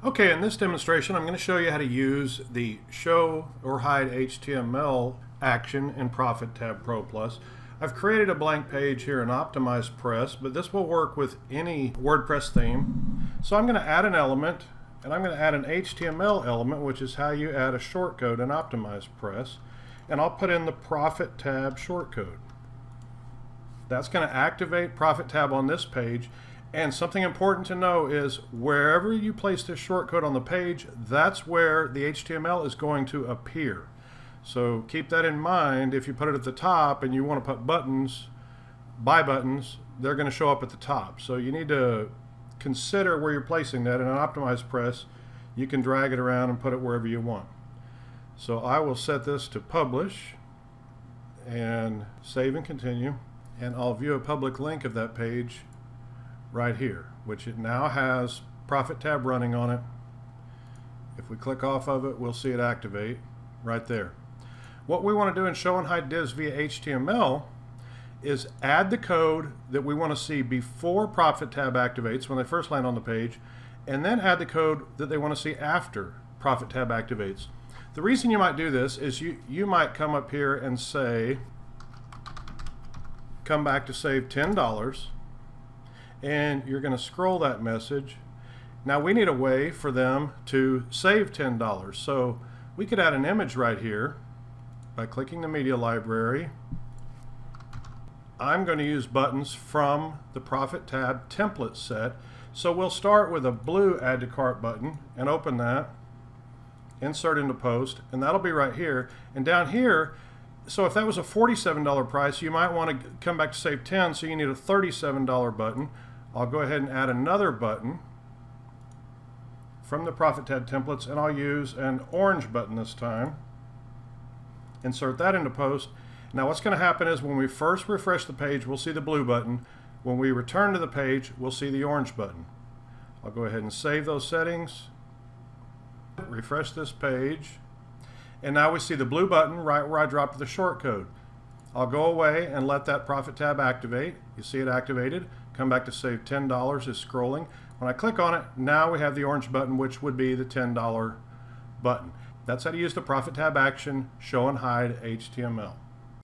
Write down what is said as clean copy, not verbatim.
Okay, in this demonstration, I'm going to show you how to use the Show or Hide HTML action in Profit Tab Pro Plus. I've created a blank page here in OptimizePress, but this will work with any WordPress theme. So I'm going to add an element, and I'm going to add an HTML element, which is how you add a shortcode in OptimizePress. And I'll put in the Profit Tab shortcode. That's going to activate Profit Tab on this page. And something important to know is wherever you place this shortcode on the page, that's where the HTML is going to appear. So keep that in mind. If you put it at the top and you want to put buttons, buy buttons, they're going to show up at the top. So you need to consider where you're placing that. In an OptimizePress, you can drag it around and put it wherever you want. So I will set this to publish and save and continue. And I'll view a public link of that page right here, which it now has Profit Tab running on it. If we click off of it, we'll see it activate right there. What we want to do in Show and Hide Divs via HTML is add the code that we want to see before Profit Tab activates when they first land on the page, and then add the code that they want to see after Profit Tab activates. The reason you might do this is you might come up here and say, come back to save $10. And you're going to scroll that message. Now we need a way for them to save $10. So we could add an image right here by clicking the media library. I'm going to use buttons from the Profit Tab template set. So we'll start with a blue Add to Cart button and open that, insert into post, and that'll be right here. And down here, so if that was a $47 price, you might want to come back to save 10, so you need a $37 button. I'll go ahead and add another button from the Profit Tab templates, and I'll use an orange button this time. Insert that into post. Now what's going to happen is when we first refresh the page, we'll see the blue button. When we return to the page, we'll see the orange button. I'll go ahead and save those settings, refresh this page, and now we see the blue button right where I dropped the shortcode. I'll go away and let that Profit Tab activate. You see it activated. Come back to save $10 is scrolling. When I click on it, now we have the orange button, which would be the $10 button. That's how to use the Profit Tab action, Show and Hide HTML.